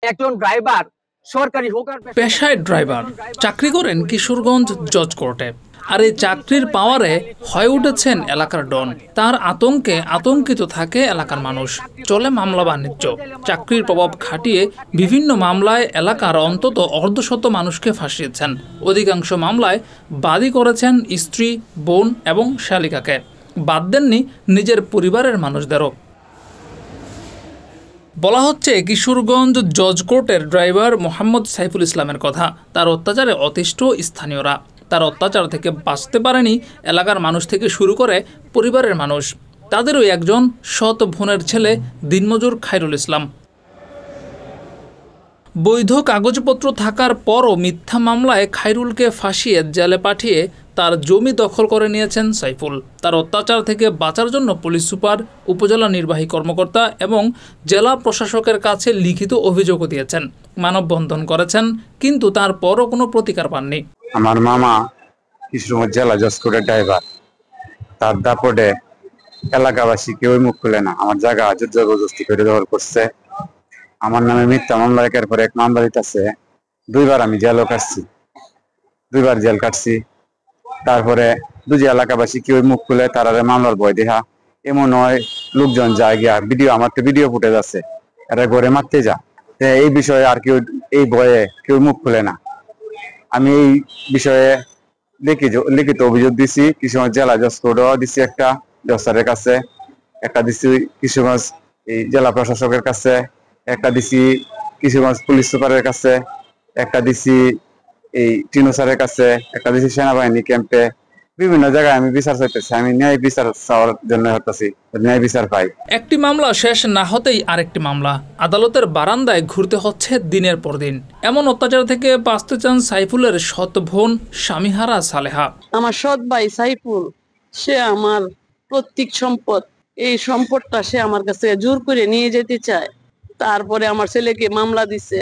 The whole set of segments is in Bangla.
একজন ড্রাইভার সরকারি হোক আর পেশায় ড্রাইভার, চাকরি করেন কিশোরগঞ্জ জজ কোর্টে। আর এই চাকরির পাওয়ারে হয়ে উঠেছেন এলাকার ডন। তার আতঙ্কে আতঙ্কিত থাকে এলাকার মানুষ। চলে মামলা বাণিজ্য। চাকরির প্রভাব খাটিয়ে বিভিন্ন মামলায় এলাকার অন্তত অর্ধশত মানুষকে ফাঁসিয়েছেন। অধিকাংশ মামলায় বাদী করেছেন স্ত্রী, বোন এবং শালিকাকে। বাদ দেননি নিজের পরিবারের মানুষদেরও। বলা হচ্ছে কিশোরগঞ্জ জজ কোর্টের ড্রাইভার মোহাম্মদ সাইফুল ইসলামের কথা। তার অত্যাচারে অতিষ্ঠ স্থানীয়রা। তার অত্যাচার থেকে বাঁচতে পারেনি এলাকার মানুষ থেকে শুরু করে পরিবারের মানুষ। তাদেরও একজন সৎ বোনের ছেলে দিনমজুর খায়রুল ইসলাম। বৈধ কাগজপত্র থাকার পরও মিথ্যা মামলায় খায়রুলকে ফাঁসিয়ে জেলে পাঠিয়ে তার জমি দখল করে নিয়েছেন সাইফুল। তার অত্যাচার থেকে বাঁচার জন্য পুলিশ সুপার, উপজেলা নির্বাহী কর্মকর্তা এবং জেলা প্রশাসকের কাছে লিখিত অভিযোগও দিয়েছেন, মানববন্ধন করেছেন, কিন্তু তারপরও কোনো প্রতিকার পাননি। আমার মামা কিশোরগঞ্জ জেলা জজ কোর্টের ড্রাইভার, তার দাপটে এলাকাবাসী কেউই মুখ খুলে না। আমার জায়গা জবরদস্তি করে দখল করছে। আমার নামে মিথ্যা মামলা একের পর এক মামলা দিতেছে। 2বার আমি জেলও কাটছি, 2বার জেল কাটছি। তারপরে দুজি এলাকাবাসী কেউ মুখ খুলে তারা মামলার ভয় দেখা। এমন হয় লোকজন যায় গিয়া ভিডিও, আমার তো ভিডিও ফুটেজ আছে, এরা ঘরে মারতে যা। এই বিষয়ে আর কেউ এই ভয়ে কেউ মুখ খুলে না। আমি এই বিষয়ে লিখিত অভিযোগ দিছি কিশোরগঞ্জ জেলা জজ কোর্টও দিছি, একটা জজ স্যারের কাছে, একটা দিছি কিশোরগঞ্জ এই জেলা প্রশাসকের কাছে, একটা দিছি কিশোরগঞ্জ পুলিশ সুপারের কাছে, একটা দিছি এই টিনো স্যারের কাছে, একটা দিছি সেনাবাহিনী ক্যাম্পে। বিভিন্ন জায়গায় আমি বিচার চাইতেছি। আমি ন্যায় বিচার চাওয়ার জন্য হতেছি, ন্যায় বিচার পাই। একটি মামলা শেষ না হতেই আরেকটি মামলা। আদালতের বারান্দায় ঘুরতে হচ্ছে দিনের পর দিন। এমন অত্যাচার থেকে বাঁচতে চান সাইফুলের সৎ বোন স্বামীহারা সালেহা। আমার সৎ ভাই সাইফুল, সে আমার প্রত্যেক সম্পদ, এই সম্পদটা সে আমার কাছে জোর করে নিয়ে যেতে চায়। তারপরে আমার ছেলেকে মামলা দিছে,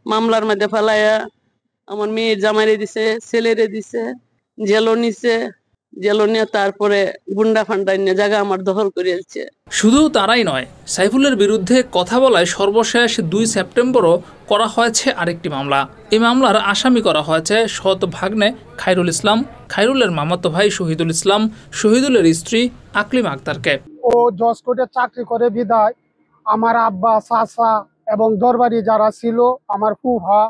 মামলার মধ্যে ফেলাইয়া আমার মেয়ের জামাইরে দিছে, ছেলেরে দিছে, জেলও নিছে, জেলও নিয়ে তারপরে গুন্ডা ফান্ডা নিয়ে জায়গা আমার দখল করিয়েছে। শুধু তারাই নয়, সাইফুলের বিরুদ্ধে কথা বলায় সর্বশেষ 2 সেপ্টেম্বরও করা হয়েছে আরেকটি মামলা। এই মামলার আসামি করা হয়েছে সৎ ভাগ্নে খায়রুল ইসলাম, খায়রুলের মামাতো ভাই শহীদুল ইসলাম, শহীদুলের স্ত্রী আকলিমা আক্তারকে। ও জজ কোর্টে চাকরি করে বিদায় আমার আব্বা, চাচা এবং দরবারি যারা ছিল, আমার ফুফা,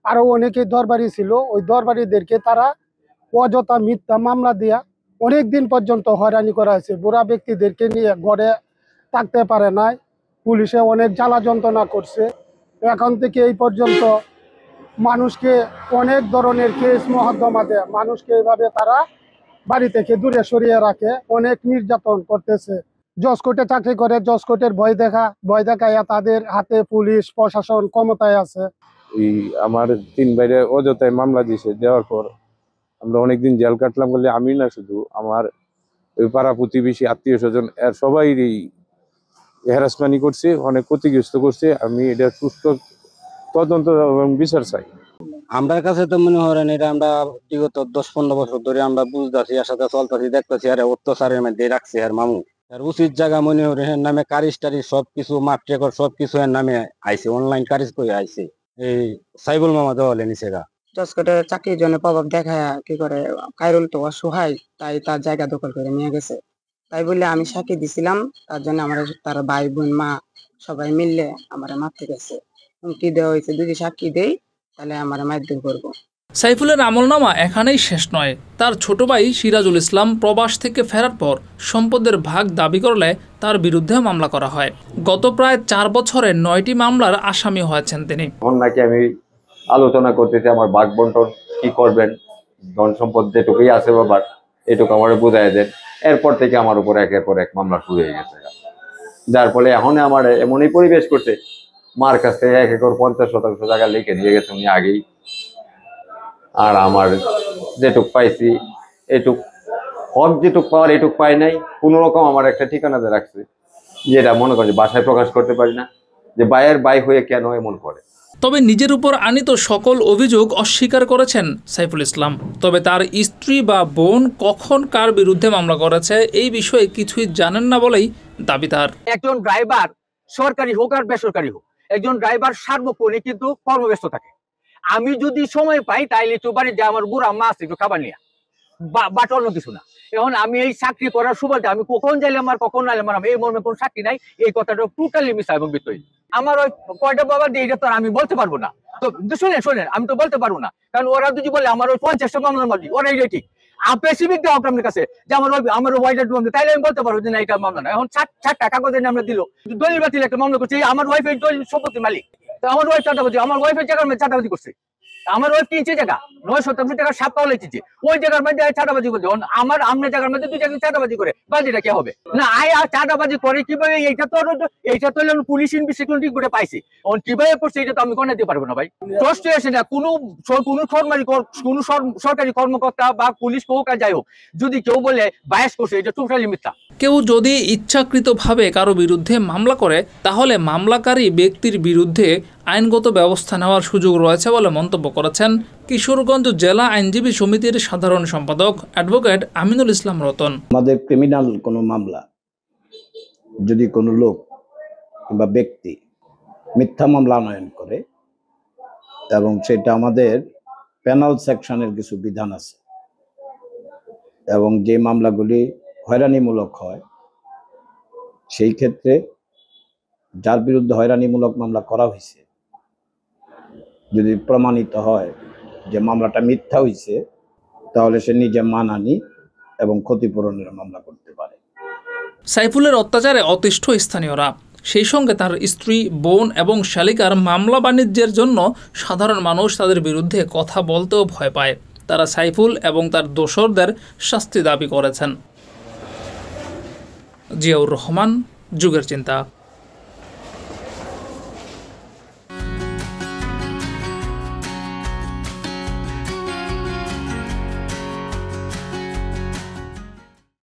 আরো অনেকে দরবারি ছিল, ওই দরবারিদেরকে তারা অযথা মিথ্যা মামলা দিয়া অনেক দিন পর্যন্ত হয়রানি করা হয়েছে। বুড়া ব্যক্তিদেরকে নিয়ে ঘরে থাকতে পারে নাই, পুলিশে অনেক জ্বালা যন্ত্রণা করছে। এখন থেকে এই পর্যন্ত মানুষকে অনেক ধরনের কেস মহদ্দমা দেয়, মানুষকে এইভাবে তারা বাড়ি থেকে দূরে সরিয়ে রাখে, অনেক নির্যাতন করতেছে। জজ কোর্টে চাকরি করে জজ কোর্টের ভয় দেখাইয়া তাদের হাতে পুলিশ প্রশাসন ক্ষমতায় আছে। আমার 3 ভাইরে অযথায় মামলা দিয়েছে, দেওয়ার পর আমরা অনেকদিন জেল কাটলাম বলে আমি না, শুধু আমার ওই পাড়া প্রতিবেশী, আত্মীয় স্বজন এর সবাই হ্যারাসমেন্ট করছে, অনেক ক্ষতিগ্রস্ত করছে। আমি এটা সুস্থ তদন্ত এবং বিচার চাই। আমার কাছে তো মনে হয় এটা আমরা বিগত 10-15 বছর ধরে আমরা বুঝতেছি, এর সাথে চলতেছি, দেখতেছি, আর অত্যাচারের মধ্যে রাখছে আর মামু। আর উচিত জায়গা মনে হয় এর নামে কারিজ টারিজ সবকিছু মাঠ রেকর্ড সবকিছু এর নামে আইছে, অনলাইন কারিজ করে আইছে। এই সাইবুল মামা দেওয়ালে নিছে গা। জজ কোর্টে চাকরির জন্য প্রভাব দেখায় কি করে, খায়রুল তো অসহায়, তাই তার জায়গা দখল করে নিয়ে গেছে। তাই বলে আমি সাক্ষী দিছিলাম, তার জন্য আমার তার ভাই বোন মা সবাই মিললে আমার মারতে গেছে, হুমকি দেওয়া হয়েছে, যদি সাক্ষী দেই তাহলে আমার মারধর করবো। সাইফুলের আমলনামা এখানেই শেষ নয়। তার ছোট ভাই সিরাজুল ইসলাম প্রবাস থেকে ফেরার পর সম্পদের ভাগ দাবি করলে তার বিরুদ্ধে মামলা করা হয়। গত প্রায় 4 বছরে 9টি মামলার আসামি হয়েছেন তিনি। এখন নাকি আমি আলোচনা করতেছি আমার ভাগ বন্টন কি করবেন, ধন সম্পদ যেটুকুই আছে বাবার এটুকু আমার বুঝাই দেন। এরপর থেকে আমার উপর একের পর এক মামলা শুরু হয়ে গেছে, যার ফলে এখন আমার এমনই পরিবেশ করতে, মার কাছ থেকে 1 একর 50% জায়গা লিখে দিয়ে গেছে উনি আগেই। আর আমার যেটুক পাইছি এটুক হক, যেটুক পাওয়ার এটুক পাই নাই। কোনো রকম আমার একটা ঠিকানাতে রাখছে, যেটা মনে করি বাসায় প্রকাশ করতে পারি না, যে বাইয়ের বাই হয়ে কেন এমন করে। তবে নিজের উপর আনিত সকল অভিযোগ অস্বীকার করেছেন সাইফুল ইসলাম। তবে তার স্ত্রী বা বোন কখন কার বিরুদ্ধে মামলা করেছে এই বিষয়ে কিছুই জানেন না বলেই দাবি তার। একজন ড্রাইভার সরকারি হোক আর বেসরকারি হোক, একজন ড্রাইভার সার্বক্ষণিক কিন্তু কর্মব্যস্ত থাকে। আমি যদি সময় পাই তাইলে একটু বাড়ি যে আমার বুড়া মা আছে একটু খাবার নিয়ে, বাট অন্য কিছু না। এখন আমি এই চাকরি করার সুবাদে আমি কখন যাইলে আমার কখন নাইলে আমার এই মর্মে কোনো চাকরি নাই, এই কথাটা টোটালি মিথ্যা এবং বিতই। আমার ওই কয়টা বাবা দিয়ে এটা তো আমি বলতে পারবো না। তো শোনেন আমি তো বলতে পারবো না, কারণ ওরা যদি বলে আমার ওই 50টা মামলার মালিক ওরা এই ঠিক স্পেসিফিক দেওয়া আপনার কাছে যে আমার ওয়াইফের মামলা, তাইলে আমি বলতে পারবো যে না এটা মামলা না। এখন 60টা কাগজের নামে দিল, দলিল বাতিল একটা মামলা করছে, আমার ওয়াইফের দলিল সম্পত্তি মালিক, তো আমার ওয়াইফ চাঁদাবাজি, আমার ওয়াইফের জায়গার মধ্যে চাঁদাবাজি করছে, আমার ওই 3 জায়গা 9 শতাংশ টাকা সাপ পাওয়া লিখেছে, ওই জায়গার মধ্যে চাঁদাবাজি করছে। আমার আমনের জায়গার মধ্যে 2 জায়গায় চাঁদাবাজি করে বাজিটা কি হবে না? আর চাঁদাবাজি করে কিভাবে, এইটা তো পুলিশ ইনভেস্টিগেশন রিপোর্টে পাইছি, এখন কিভাবে করছে এটা তো আমি কোন দিতে পারবো না ভাই। কষ্ট আসে না কোনো সরকারি কর্মকর্তা বা পুলিশ হোক আর যাই হোক, যদি কেউ বলে বায়াস করছে এটা টোটালি মিথ্যা। কেউ যদি ইচ্ছাকৃতভাবে কারো বিরুদ্ধে মামলা করে তাহলে মামলাকারী ব্যক্তির বিরুদ্ধে আইনগত ব্যবস্থা নেওয়ার সুযোগ রয়েছে বলে মন্তব্য করেছেন কিশোরগঞ্জ জেলা আইনজীবী সমিতির সাধারণ সম্পাদক অ্যাডভোকেট আমিনুল ইসলাম রতন। আমাদের ক্রিমিনাল কোনো মামলা যদি কোনো লোক কিংবা ব্যক্তি মিথ্যা মামলা আনয়ন করে এবং সেটা আমাদের পেনাল সেকশনের কিছু বিধান আছে, এবং যে মামলাগুলি হয়রানিমূলক হয় সেই ক্ষেত্রে যার বিরুদ্ধে হয়রানিমূলক মামলা করা হয়েছে যদি প্রমাণিত হয় যে মামলাটা মিথ্যা হয়েছে, তাহলে সে নিজে মানহানি এবং ক্ষতিপূরণের মামলা করতে পারে। সাইফুলের অত্যাচারে অতিষ্ঠ স্থানীয়রা, সেই সঙ্গে তার স্ত্রী, বোন এবং শালিকার মামলা বাণিজ্যের জন্য সাধারণ মানুষ তাদের বিরুদ্ধে কথা বলতেও ভয় পায়। তারা সাইফুল এবং তার দোসরদের শাস্তি দাবি করেছেন। জিয়াউর রহমান, যুগের চিন্তা।